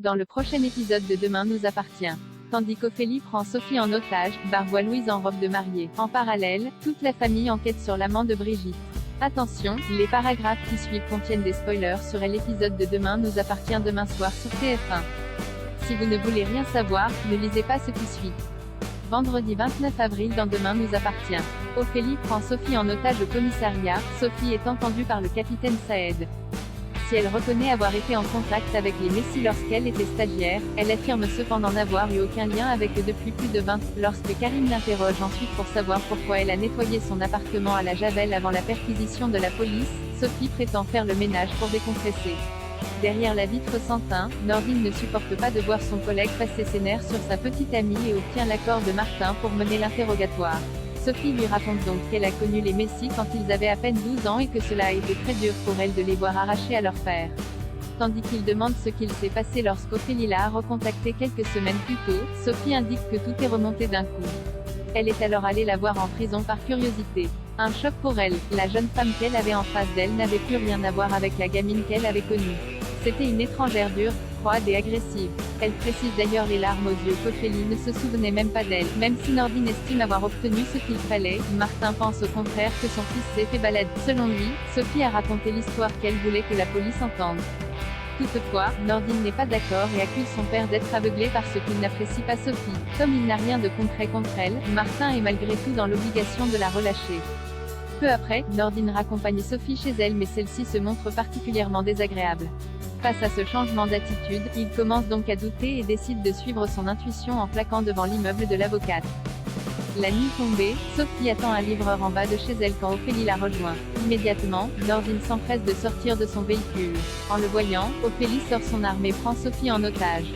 Dans le prochain épisode de Demain nous appartient. Tandis qu'Ophélie prend Sophie en otage, Barbe voit Louise en robe de mariée. En parallèle, toute la famille enquête sur l'amant de Brigitte. Attention, les paragraphes qui suivent contiennent des spoilers sur l'épisode de Demain nous appartient demain soir sur TF1. Si vous ne voulez rien savoir, ne lisez pas ce qui suit. Vendredi 29 avril dans Demain nous appartient. Ophélie prend Sophie en otage au commissariat. Sophie est entendue par le capitaine Saed. Si elle reconnaît avoir été en contact avec les Messies lorsqu'elle était stagiaire, elle affirme cependant n'avoir eu aucun lien avec eux depuis plus de 20 ans. Lorsque Karim l'interroge ensuite pour savoir pourquoi elle a nettoyé son appartement à la javel avant la perquisition de la police, Sophie prétend faire le ménage pour décompresser. Derrière la vitre sans teint, Nordine ne supporte pas de voir son collègue passer ses nerfs sur sa petite amie et obtient l'accord de Martin pour mener l'interrogatoire. Sophie lui raconte donc qu'elle a connu les Messies quand ils avaient à peine 12 ans et que cela a été très dur pour elle de les voir arrachés à leur père. Tandis qu'il demande ce qu'il s'est passé lorsqu'Ophélie l'a recontacté quelques semaines plus tôt, Sophie indique que tout est remonté d'un coup. Elle est alors allée la voir en prison par curiosité. Un choc pour elle, la jeune femme qu'elle avait en face d'elle n'avait plus rien à voir avec la gamine qu'elle avait connue. C'était une étrangère dure, froide et agressive. Elle précise d'ailleurs les larmes aux yeux qu'Ophélie ne se souvenait même pas d'elle. Même si Nordine estime avoir obtenu ce qu'il fallait, Martin pense au contraire que son fils s'est fait balader. Selon lui, Sophie a raconté l'histoire qu'elle voulait que la police entende. Toutefois, Nordine n'est pas d'accord et accuse son père d'être aveuglé parce qu'il n'apprécie pas Sophie. Comme il n'a rien de concret contre elle, Martin est malgré tout dans l'obligation de la relâcher. Peu après, Nordine raccompagne Sophie chez elle mais celle-ci se montre particulièrement désagréable. Face à ce changement d'attitude, il commence donc à douter et décide de suivre son intuition en plaquant devant l'immeuble de l'avocate. La nuit tombée, Sophie attend un livreur en bas de chez elle quand Ophélie la rejoint. Immédiatement, Nordine s'empresse de sortir de son véhicule. En le voyant, Ophélie sort son arme et prend Sophie en otage.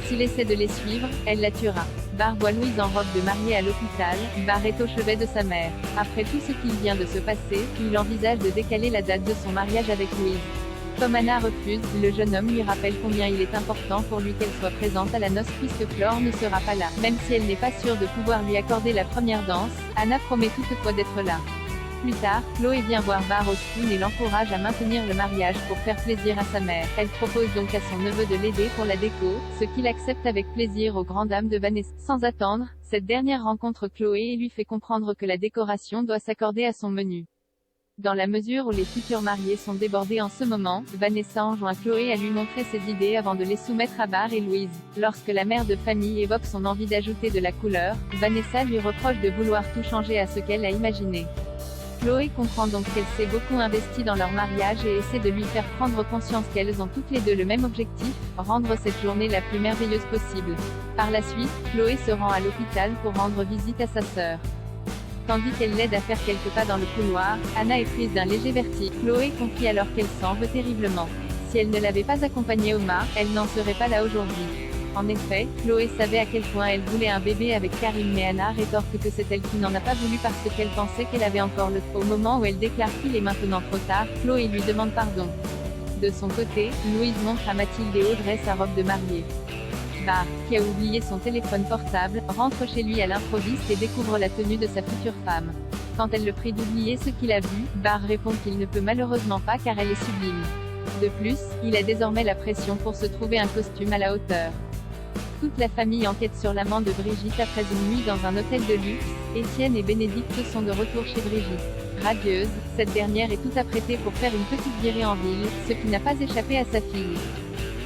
S'il essaie de les suivre, elle la tuera. Barbe voit Louise en robe de mariée à l'hôpital. Barbe est au chevet de sa mère. Après tout ce qui vient de se passer, il envisage de décaler la date de son mariage avec Louise. Comme Anna refuse, le jeune homme lui rappelle combien il est important pour lui qu'elle soit présente à la noce puisque Flore ne sera pas là. Même si elle n'est pas sûre de pouvoir lui accorder la première danse, Anna promet toutefois d'être là. Plus tard, Chloé vient voir Barbe au spoon et l'encourage à maintenir le mariage pour faire plaisir à sa mère. Elle propose donc à son neveu de l'aider pour la déco, ce qu'il accepte avec plaisir aux grandes dames de Vanessa. Sans attendre, cette dernière rencontre Chloé et lui fait comprendre que la décoration doit s'accorder à son menu. Dans la mesure où les futurs mariés sont débordés en ce moment, Vanessa enjoint Chloé à lui montrer ses idées avant de les soumettre à Barbe et Louise. Lorsque la mère de famille évoque son envie d'ajouter de la couleur, Vanessa lui reproche de vouloir tout changer à ce qu'elle a imaginé. Chloé comprend donc qu'elle s'est beaucoup investie dans leur mariage et essaie de lui faire prendre conscience qu'elles ont toutes les deux le même objectif, rendre cette journée la plus merveilleuse possible. Par la suite, Chloé se rend à l'hôpital pour rendre visite à sa sœur. Tandis qu'elle l'aide à faire quelques pas dans le couloir, Anna est prise d'un léger vertige. Chloé confie alors qu'elle s'en veut terriblement. Si elle ne l'avait pas accompagnée au mât, elle n'en serait pas là aujourd'hui. En effet, Chloé savait à quel point elle voulait un bébé avec Karim mais Anna rétorque que c'est elle qui n'en a pas voulu parce qu'elle pensait qu'elle avait encore le temps. Au moment où elle déclare qu'il est maintenant trop tard, Chloé lui demande pardon. De son côté, Louise montre à Mathilde et Audrey sa robe de mariée. Barbe, qui a oublié son téléphone portable, rentre chez lui à l'improviste et découvre la tenue de sa future femme. Quand elle le prie d'oublier ce qu'il a vu, Barbe répond qu'il ne peut malheureusement pas car elle est sublime. De plus, il a désormais la pression pour se trouver un costume à la hauteur. Toute la famille enquête sur l'amant de Brigitte après une nuit dans un hôtel de luxe. Étienne et Bénédicte sont de retour chez Brigitte. Radieuse, cette dernière est tout apprêtée pour faire une petite virée en ville, ce qui n'a pas échappé à sa fille.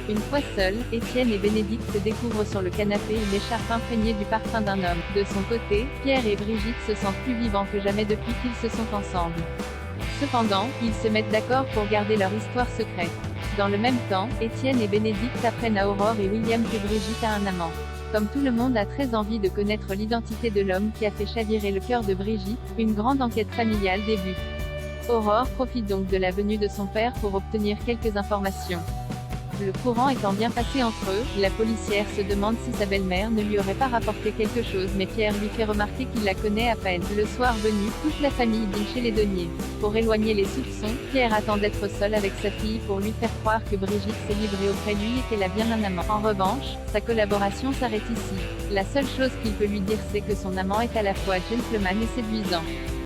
Une fois seuls, Étienne et Bénédicte découvrent sur le canapé une écharpe imprégnée du parfum d'un homme. De son côté, Pierre et Brigitte se sentent plus vivants que jamais depuis qu'ils se sont ensemble. Cependant, ils se mettent d'accord pour garder leur histoire secrète. Dans le même temps, Étienne et Bénédicte apprennent à Aurore et William que Brigitte a un amant. Comme tout le monde a très envie de connaître l'identité de l'homme qui a fait chavirer le cœur de Brigitte, une grande enquête familiale débute. Aurore profite donc de la venue de son père pour obtenir quelques informations. Le courant étant bien passé entre eux, la policière se demande si sa belle-mère ne lui aurait pas rapporté quelque chose mais Pierre lui fait remarquer qu'il la connaît à peine. Le soir venu, toute la famille dîne chez les Deniers. Pour éloigner les soupçons, Pierre attend d'être seul avec sa fille pour lui faire croire que Brigitte s'est livrée auprès de lui et qu'elle a bien un amant. En revanche, sa collaboration s'arrête ici. La seule chose qu'il peut lui dire c'est que son amant est à la fois gentleman et séduisant.